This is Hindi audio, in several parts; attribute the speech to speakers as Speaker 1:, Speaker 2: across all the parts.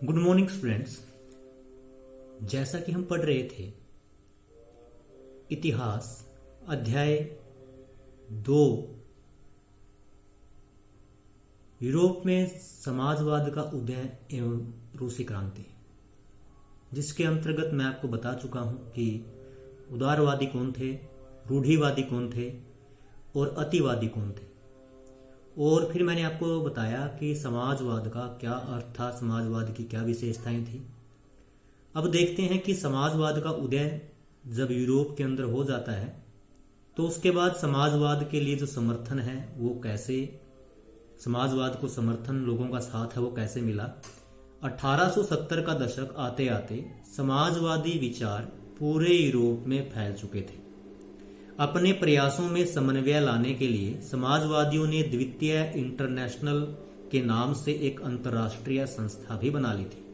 Speaker 1: Good morning students. जैसा कि हम पढ़ रहे थे इतिहास अध्याय 2 यूरोप में समाजवाद का उदय एवं रूसी क्रांति, जिसके अंतर्गत मैं आपको बता चुका हूं कि उदारवादी कौन थे, रूढ़िवादी कौन थे और अतिवादी कौन थे। और फिर मैंने आपको बताया कि समाजवाद का क्या अर्थ था, समाजवाद की क्या विशेषताएं थी। अब देखते हैं कि समाजवाद का उदय जब यूरोप के अंदर हो जाता है तो उसके बाद समाजवाद के लिए जो समर्थन है वो कैसे, समाजवाद को समर्थन लोगों का साथ है वो कैसे मिला। 1870 का दशक आते आते समाजवादी विचार पूरे यूरोप में फैल चुके थे। अपने प्रयासों में समन्वय लाने के लिए समाजवादियों ने द्वितीय इंटरनेशनल के नाम से एक अंतर्राष्ट्रीय संस्था भी बना ली थी।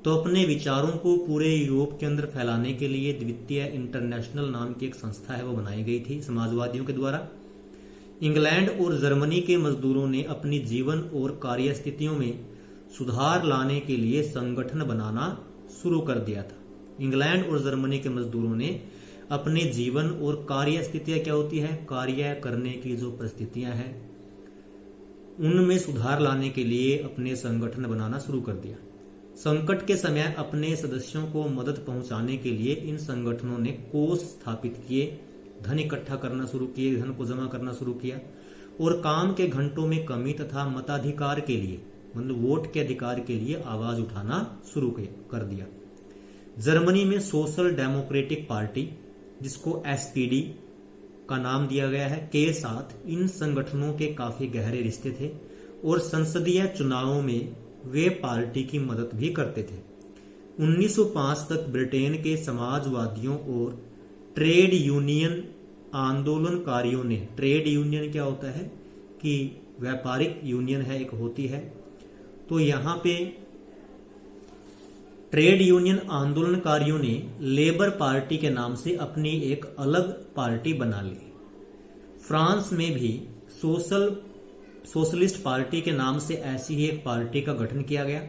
Speaker 1: तो अपने विचारों को पूरे यूरोप के अंदर फैलाने के लिए द्वितीय इंटरनेशनल नाम की एक संस्था है वो बनाई गई थी समाजवादियों के द्वारा। इंग्लैंड और जर्मनी के मजदूरों ने अपनी जीवन और कार्य स्थितियों में सुधार लाने के लिए संगठन बनाना शुरू कर दिया था। इंग्लैंड और जर्मनी के मजदूरों ने अपने जीवन और कार्य स्थितियां क्या होती है, कार्य करने की जो परिस्थितियां हैं उनमें सुधार लाने के लिए अपने संगठन बनाना शुरू कर दिया। संकट के समय अपने सदस्यों को मदद पहुंचाने के लिए इन संगठनों ने कोष स्थापित किए, धन इकट्ठा करना शुरू किए, धन को जमा करना शुरू किया और काम के घंटों में कमी तथा मताधिकार के लिए, मतलब वोट के अधिकार के लिए आवाज उठाना शुरू कर दिया। जर्मनी में सोशल डेमोक्रेटिक पार्टी, जिसको एसपीडी का नाम दिया गया है, के साथ इन संगठनों के काफी गहरे रिश्ते थे और संसदीय चुनावों में वे पार्टी की मदद भी करते थे। 1905 तक ब्रिटेन के समाजवादियों और ट्रेड यूनियन आंदोलनकारियों ने, ट्रेड यूनियन क्या होता है कि व्यापारिक यूनियन है एक होती है, तो यहां पे ट्रेड यूनियन आंदोलनकारियों ने लेबर पार्टी के नाम से अपनी एक अलग पार्टी बना ली। फ्रांस में भी सोशलिस्ट पार्टी के नाम से ऐसी ही एक पार्टी का गठन किया गया,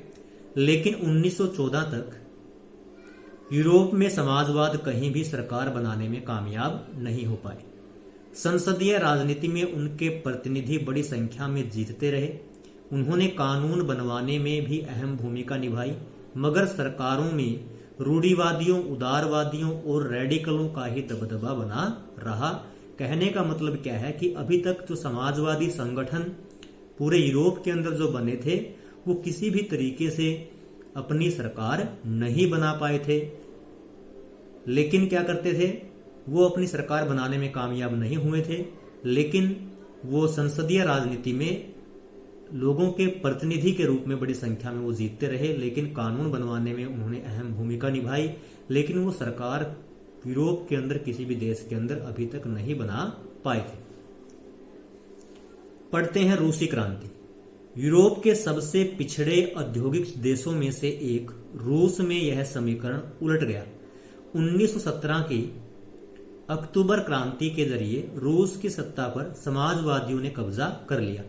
Speaker 1: लेकिन 1914 तक यूरोप में समाजवाद कहीं भी सरकार बनाने में कामयाब नहीं हो पाए। संसदीय राजनीति में उनके प्रतिनिधि बड़ी संख्या में जीतते रहे। उन्होंने कानून बनवाने में भी अहम भूमिका निभाई, मगर सरकारों में रूढ़िवादियों, उदारवादियों और रेडिकलों का ही दबदबा बना रहा। कहने का मतलब क्या है कि अभी तक जो समाजवादी संगठन पूरे यूरोप के अंदर जो बने थे वो किसी भी तरीके से अपनी सरकार नहीं बना पाए थे। लेकिन क्या करते थे, वो अपनी सरकार बनाने में कामयाब नहीं हुए थे, लेकिन वो संसदीय राजनीति में लोगों के प्रतिनिधि के रूप में बड़ी संख्या में वो जीतते रहे, लेकिन कानून बनवाने में उन्होंने अहम भूमिका निभाई। लेकिन वो सरकार यूरोप के अंदर किसी भी देश के अंदर अभी तक नहीं बना पाए थे। पढ़ते हैं रूसी क्रांति। यूरोप के सबसे पिछड़े औद्योगिक देशों में से एक रूस में यह समीकरण उलट गया। 1917 की अक्टूबर क्रांति के जरिए रूस की सत्ता पर समाजवादियों ने कब्जा कर लिया।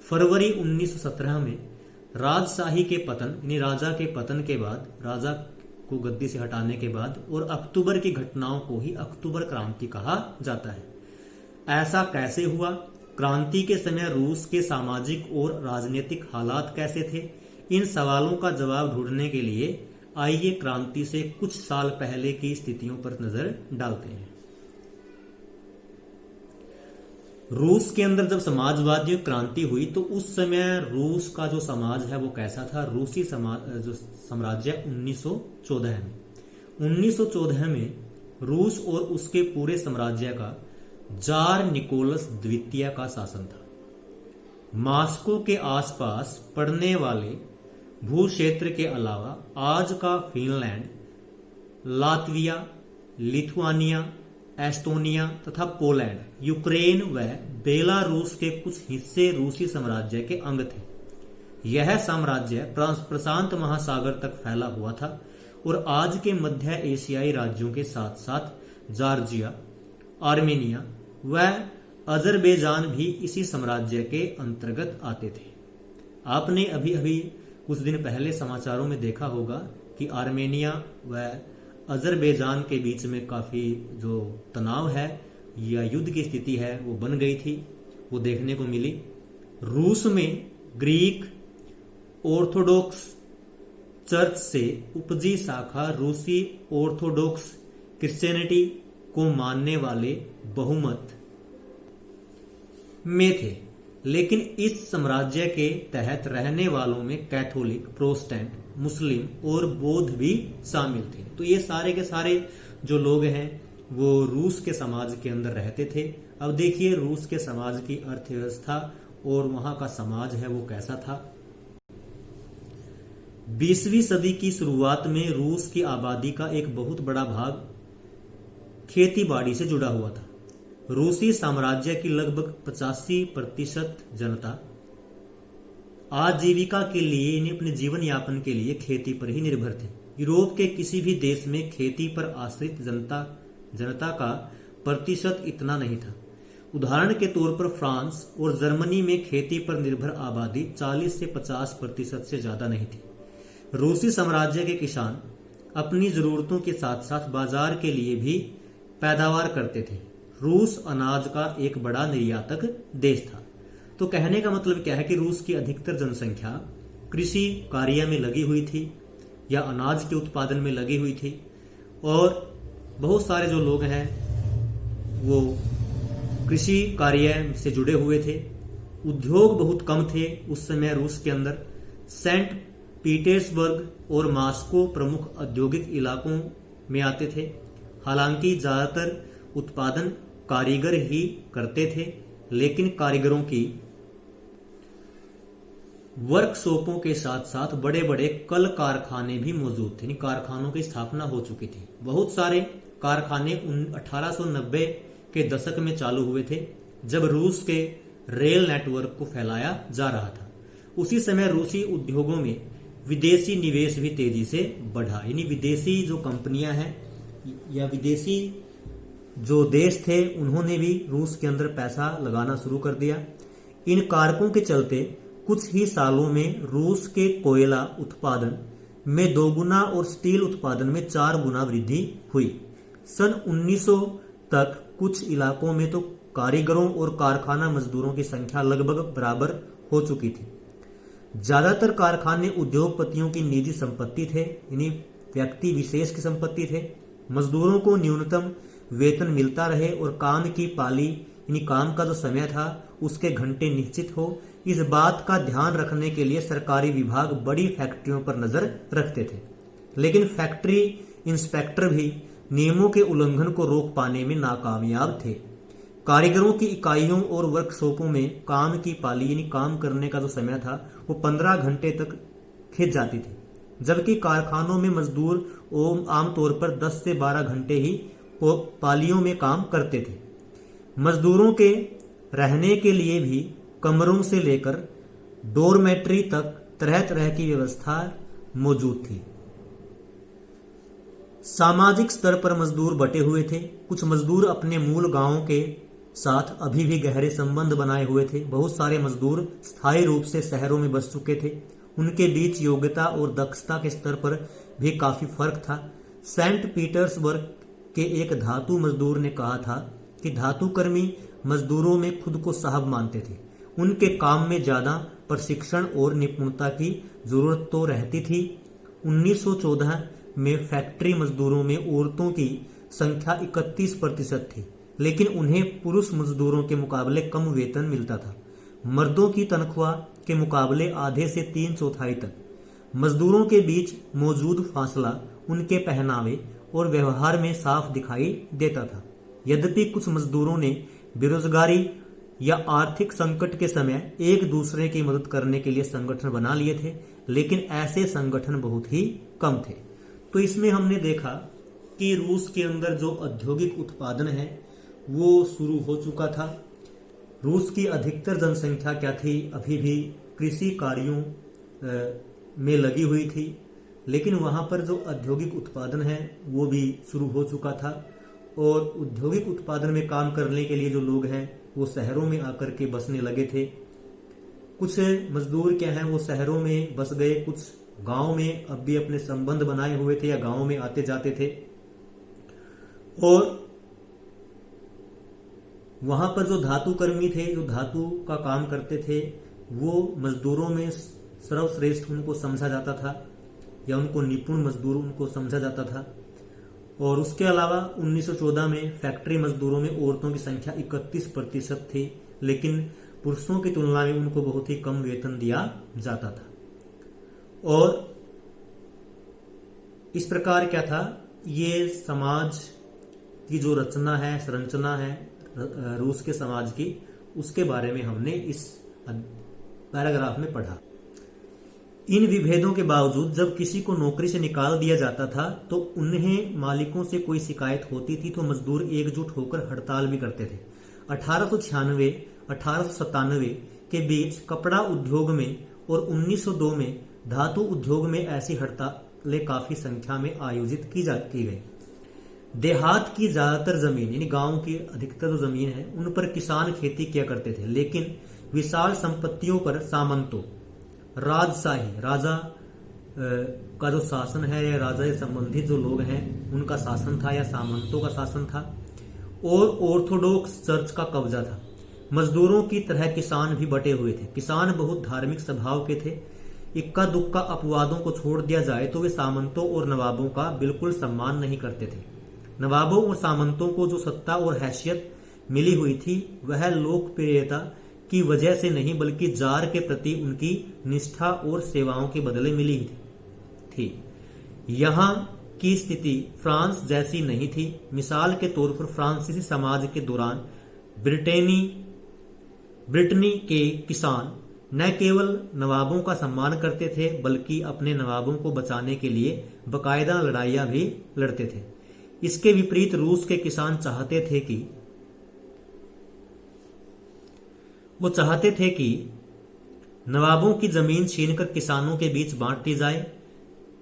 Speaker 1: फरवरी 1917 में राजशाही के पतन, यानी राजा के पतन के बाद, राजा को गद्दी से हटाने के बाद, और अक्टूबर की घटनाओं को ही अक्टूबर क्रांति कहा जाता है। ऐसा कैसे हुआ? क्रांति के समय रूस के सामाजिक और राजनीतिक हालात कैसे थे? इन सवालों का जवाब ढूंढने के लिए आइए क्रांति से कुछ साल पहले की स्थितियों पर नजर डालते हैं। रूस के अंदर जब समाजवादी क्रांति हुई तो उस समय रूस का जो समाज है वो कैसा था? रूसी समाज जो साम्राज्य 1914 में रूस और उसके पूरे साम्राज्य का जार निकोलस द्वितीय का शासन था। मॉस्को के आसपास पड़ने वाले भू क्षेत्र के अलावा आज का फिनलैंड, लातविया, लिथुआनिया, एस्टोनिया तथा पोलैंड, यूक्रेन व बेलारूस के कुछ हिस्से रूसी साम्राज्य के अंग थे। यह साम्राज्य प्रशांत महासागर तक फैला हुआ था और आज के मध्य एशियाई राज्यों के साथ साथ जॉर्जिया, आर्मेनिया व अजरबैजान भी इसी साम्राज्य के अंतर्गत आते थे। आपने अभी अभी कुछ दिन पहले समाचारों में देखा होगा कि आर्मेनिया व अजरबैजान के बीच में काफ़ी जो तनाव है या युद्ध की स्थिति है वो बन गई थी, वो देखने को मिली। रूस में ग्रीक ऑर्थोडॉक्स चर्च से उपजी शाखा रूसी ऑर्थोडॉक्स क्रिश्चियनिटी को मानने वाले बहुमत में थे, लेकिन इस साम्राज्य के तहत रहने वालों में कैथोलिक, प्रोटेस्टेंट, मुस्लिम और बौद्ध भी शामिल थे। तो ये सारे के सारे जो लोग हैं वो रूस के समाज के अंदर रहते थे। अब देखिए रूस के समाज की अर्थव्यवस्था और वहां का समाज है वो कैसा था। 20वीं सदी की शुरुआत में रूस की आबादी का एक बहुत बड़ा भाग खेती बाड़ी से जुड़ा हुआ था। रूसी साम्राज्य की लगभग 85% जनता आजीविका के लिए यानी अपने जीवन यापन के लिए खेती पर ही निर्भर थे। यूरोप के किसी भी देश में खेती पर आश्रित जनता का प्रतिशत इतना नहीं था। उदाहरण के तौर पर फ्रांस और जर्मनी में खेती पर निर्भर आबादी 40 से 50% से ज्यादा नहीं थी। रूसी साम्राज्य के किसान अपनी जरूरतों के साथ साथ बाजार के लिए भी पैदावार करते थे। रूस अनाज का एक बड़ा निर्यातक देश था। तो कहने का मतलब क्या है कि रूस की अधिकतर जनसंख्या कृषि कार्य में लगी हुई थी या अनाज के उत्पादन में लगी हुई थी, और बहुत सारे जो लोग हैं वो कृषि कार्य से जुड़े हुए थे। उद्योग बहुत कम थे उस समय रूस के अंदर। सेंट पीटर्सबर्ग और मॉस्को प्रमुख औद्योगिक इलाकों में आते थे। हालांकि ज्यादातर उत्पादन कारीगर ही करते थे, लेकिन कारीगरों की वर्कशॉपों के साथ साथ बड़े बड़े कल कारखाने भी मौजूद थे। कारखानों की स्थापना हो चुकी थी। बहुत सारे कारखाने 1890 के दशक में चालू हुए थे, जब रूस के रेल नेटवर्क को फैलाया जा रहा था। उसी समय रूसी उद्योगों में विदेशी निवेश भी तेजी से बढ़ा। यानी विदेशी जो कंपनियां हैं या विदेशी जो देश थे उन्होंने भी रूस के अंदर पैसा लगाना शुरू कर दिया। इन कारकों के चलते कुछ ही सालों में रूस के कोयला उत्पादन में 2 गुना और स्टील उत्पादन में 4 गुना वृद्धि हुई। सन 1900 तक कुछ इलाकों में तो कारीगरों और कारखाना मजदूरों की संख्या लगभग बराबर हो चुकी थी। ज्यादातर कारखाने उद्योगपतियों की निजी संपत्ति थे, यानी व्यक्ति विशेष की संपत्ति थे। मजदूरों को न्यूनतम वेतन मिलता रहे और काम की पाली यानी काम का जो समय था उसके घंटे निश्चित हो, इस बात का ध्यान रखने के लिए सरकारी विभाग बड़ी फैक्ट्रियों पर नजर रखते थे। लेकिन फैक्ट्री इंस्पेक्टर भी नियमों के उल्लंघन को रोक पाने में नाकामयाब थे। कारीगरों की इकाइयों और वर्कशॉपों में काम की पाली यानी काम करने का जो समय था वो 15 घंटे तक खिंच जाती थी, जबकि कारखानों में मजदूर आमतौर पर 10 से 12 घंटे ही पालियों में काम करते थे। मजदूरों के रहने के लिए भी कमरों से लेकर डोरमेट्री तक तरह तरह की व्यवस्था मौजूद थी। सामाजिक स्तर पर मजदूर बटे हुए थे। कुछ मजदूर अपने मूल गांवों के साथ अभी भी गहरे संबंध बनाए हुए थे। बहुत सारे मजदूर स्थायी रूप से शहरों में बस चुके थे। उनके बीच योग्यता और दक्षता के स्तर पर भी काफी फर्क था। सेंट पीटर्सबर्ग के एक धातु मजदूर ने कहा था कि धातुकर्मी मजदूरों में खुद को साहब मानते थे। उनके काम में ज्यादा प्रशिक्षण और निपुणता की जरूरत तो रहती थी। 1914 में फैक्ट्री मजदूरों में औरतों की संख्या 31% थी, लेकिन उन्हें पुरुष मजदूरों के मुकाबले कम वेतन मिलता था। मर्दों की तनख्वाह के मुकाबले आधे से 3/4 तक। मजदूरों के बीच मौजूद फासला उनके पहनावे और व्यवहार में साफ दिखाई देता था। यद्यपि कुछ मजदूरों ने बेरोजगारी या आर्थिक संकट के समय एक दूसरे की मदद करने के लिए संगठन बना लिए थे, लेकिन ऐसे संगठन बहुत ही कम थे। तो इसमें हमने देखा कि रूस के अंदर जो औद्योगिक उत्पादन है वो शुरू हो चुका था। रूस की अधिकतर जनसंख्या क्या थी, अभी भी कृषि कार्यों में लगी हुई थी, लेकिन वहां पर जो औद्योगिक उत्पादन है वो भी शुरू हो चुका था। और औद्योगिक उत्पादन में काम करने के लिए जो लोग हैं वो शहरों में आकर के बसने लगे थे। कुछ मजदूर क्या है वो शहरों में बस गए, कुछ गांव में अब भी अपने संबंध बनाए हुए थे या गांव में आते जाते थे। और वहां पर जो धातु कर्मी थे, जो धातु का काम करते थे, वो मजदूरों में सर्वश्रेष्ठ उनको समझा जाता था या उनको निपुण मजदूर उनको समझा जाता था। और उसके अलावा 1914 में फैक्ट्री मजदूरों में औरतों की संख्या 31% थी, लेकिन पुरुषों की तुलना में उनको बहुत ही कम वेतन दिया जाता था। और इस प्रकार क्या था, ये समाज की जो रचना है, संरचना है रूस के समाज की, उसके बारे में हमने इस पैराग्राफ में पढ़ा। इन विभेदों के बावजूद जब किसी को नौकरी से निकाल दिया जाता था तो उन्हें मालिकों से कोई शिकायत होती थी तो मजदूर एकजुट होकर हड़ताल भी करते थे। 1896-1897 के बीच कपड़ा उद्योग में और 1902 में धातु उद्योग में ऐसी हड़तालें काफी संख्या में आयोजित की गई। देहात की ज्यादातर जमीन यानी गांव की अधिकतर जो जमीन है उन पर किसान खेती किया करते थे, लेकिन विशाल संपत्तियों पर सामंतों, राजशाही, राजा का जो शासन है या राजा से संबंधित जो लोग हैं उनका शासन था या सामंतों का शासन था, और ऑर्थोडॉक्स चर्च का कब्जा था। मजदूरों की तरह किसान भी बटे हुए थे। किसान बहुत धार्मिक स्वभाव के थे। इक्का दुक्का अपवादों को छोड़ दिया जाए तो वे सामंतों और नवाबों का बिल्कुल सम्मान नहीं करते थे। नवाबों और सामंतों को जो सत्ता और हैसियत मिली हुई थी वह लोकप्रियता की वजह से नहीं बल्कि जार के प्रति उनकी निष्ठा और सेवाओं के बदले मिली थी। यहाँ की स्थिति फ्रांस जैसी नहीं थी। मिसाल के तौर पर फ्रांसीसी समाज के दौरान ब्रिटनी के किसान न केवल नवाबों का सम्मान करते थे बल्कि अपने नवाबों को बचाने के लिए बाकायदा लड़ाइयां भी लड़ते थे। इसके विपरीत रूस के किसान चाहते थे कि नवाबों की जमीन छीनकर किसानों के बीच बांट दी जाए।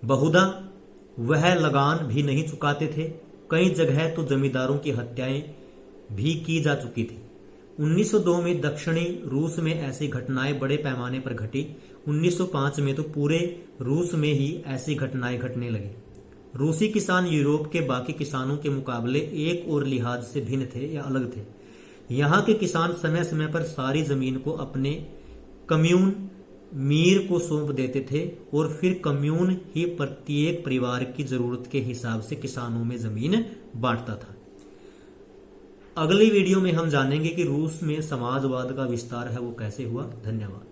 Speaker 1: बहुधा वह लगान भी नहीं चुकाते थे। कई जगह तो जमींदारों की हत्याएं भी की जा चुकी थी। 1902 में दक्षिणी रूस में ऐसी घटनाएं बड़े पैमाने पर घटी। 1905 में तो पूरे रूस में ही ऐसी घटनाएं घटने लगी। रूसी किसान यूरोप के बाकी किसानों के मुकाबले एक और लिहाज से भिन्न थे या अलग थे। यहाँ के किसान समय समय पर सारी जमीन को अपने कम्यून मीर को सौंप देते थे और फिर कम्यून ही प्रत्येक परिवार की जरूरत के हिसाब से किसानों में जमीन बांटता था। अगली वीडियो में हम जानेंगे कि रूस में समाजवाद का विस्तार है वो कैसे हुआ। धन्यवाद।